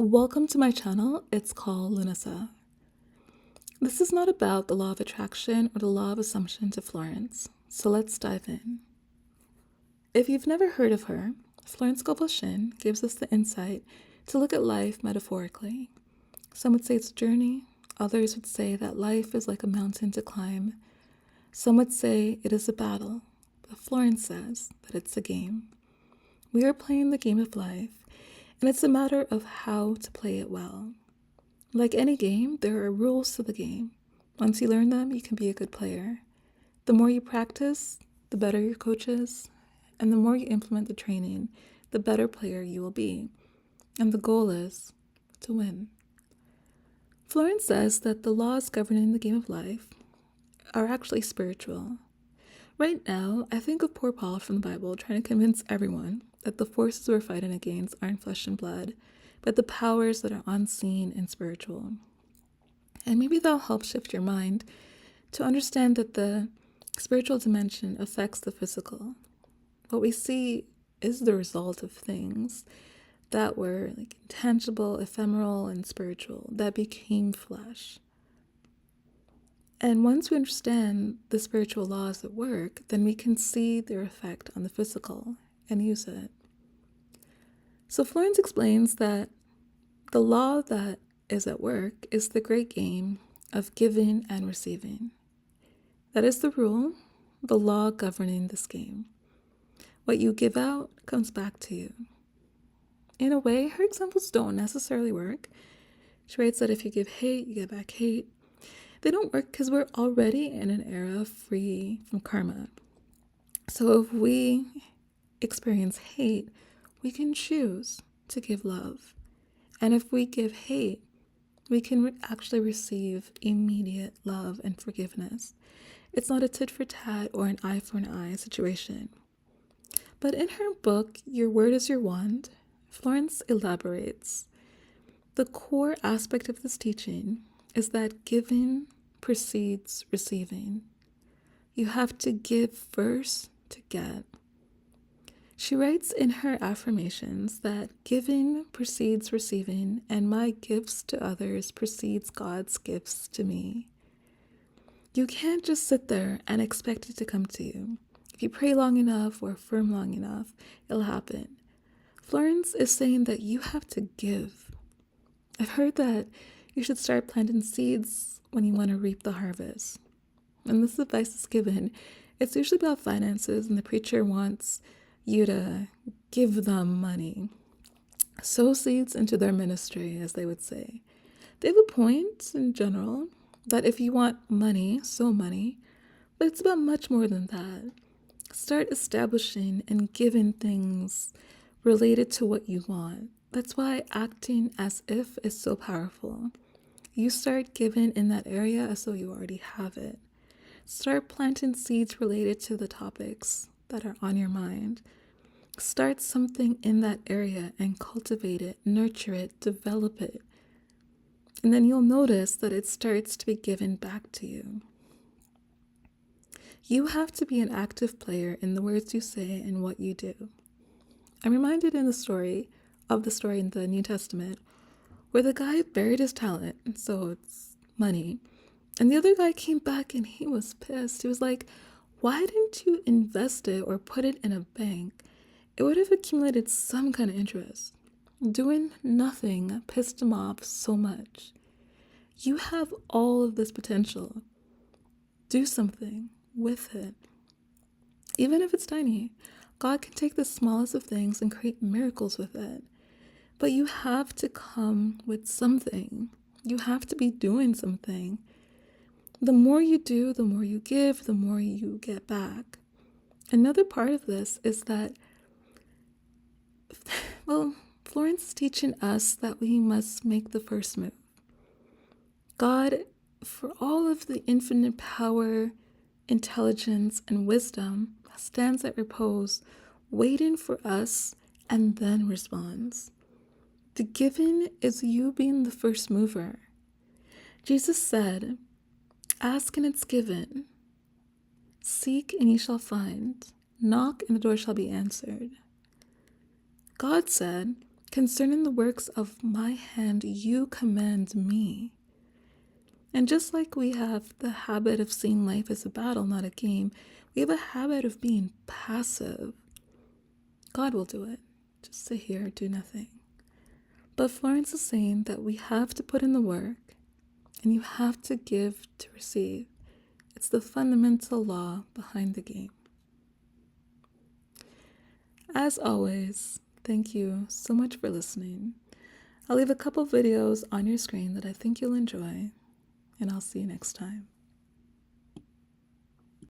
Welcome to my channel. It's called Lunasa. This is not about the law of attraction or the law of assumption to Florence, so let's dive in. If you've never heard of her, Florence Scovel Shinn gives us the insight to look at life metaphorically. Some would say it's a journey, others would say that life is like a mountain to climb. Some would say it is a battle, but Florence says that it's a game. We are playing the game of life, and it's a matter of how to play it well. Like any game, there are rules to the game. Once you learn them, you can be a good player. The more you practice, the better your coach is, and the more you implement the training, the better player you will be. And the goal is to win. Florence says that the laws governing the game of life are actually spiritual. Right now, I think of poor Paul from the Bible trying to convince everyone that the forces we're fighting against aren't flesh and blood, but the powers that are unseen and spiritual. And maybe that'll help shift your mind to understand that the spiritual dimension affects the physical. What we see is the result of things that were like intangible, ephemeral, and spiritual that became flesh. And once we understand the spiritual laws at work, then we can see their effect on the physical and use it. So Florence explains that the law that is at work is the great game of giving and receiving. That is the rule, the law governing this game. What you give out comes back to you. In a way, her examples don't necessarily work. She writes that if you give hate, you get back hate. They don't work because we're already in an era free from karma. So if we experience hate, we can choose to give love. And if we give hate, we can actually receive immediate love and forgiveness. It's not a tit for tat or an eye for an eye situation. But in her book, Your Word is Your Wand, Florence elaborates. The core aspect of this teaching is that giving precedes receiving. You have to give first to get. She writes in her affirmations that giving precedes receiving, and my gifts to others precedes God's gifts to me. You can't just sit there and expect it to come to you. If you pray long enough or affirm long enough, it'll happen. Florence is saying that you have to give. I've heard that you should start planting seeds when you want to reap the harvest. And this advice is given. It's usually about finances, and the preacher wants you to give them money. Sow seeds into their ministry, as they would say. They have a point in general that if you want money, sow money, but it's about much more than that. Start establishing and giving things related to what you want. That's why acting as if is so powerful. You start giving in that area as though you already have it. Start planting seeds related to the topics that are on your mind. Start something in that area and cultivate it, nurture it, develop it. And then you'll notice that it starts to be given back to you. You have to be an active player in the words you say and what you do. I'm reminded in the story in the New Testament where the guy buried his talent, so it's money, and the other guy came back and he was pissed. He was like, why didn't you invest it or put it in a bank? It would have accumulated some kind of interest. Doing nothing pissed him off so much. You have all of this potential. Do something with it. Even if it's tiny, God can take the smallest of things and create miracles with it. But you have to come with something. You have to be doing something. The more you do, the more you give, the more you get back. Another part of this is that, Florence is teaching us that we must make the first move. God, for all of the infinite power, intelligence, and wisdom, stands at repose, waiting for us, and then responds. The giving is you being the first mover. Jesus said, ask and it's given. Seek and ye shall find. Knock and the door shall be answered. God said, Concerning the works of my hand, you command me. And just like we have the habit of seeing life as a battle, not a game, we have a habit of being passive. God will do it. Just sit here, do nothing. But Florence is saying that we have to put in the work, and you have to give to receive. It's the fundamental law behind the game. As always, thank you so much for listening. I'll leave a couple videos on your screen that I think you'll enjoy, and I'll see you next time.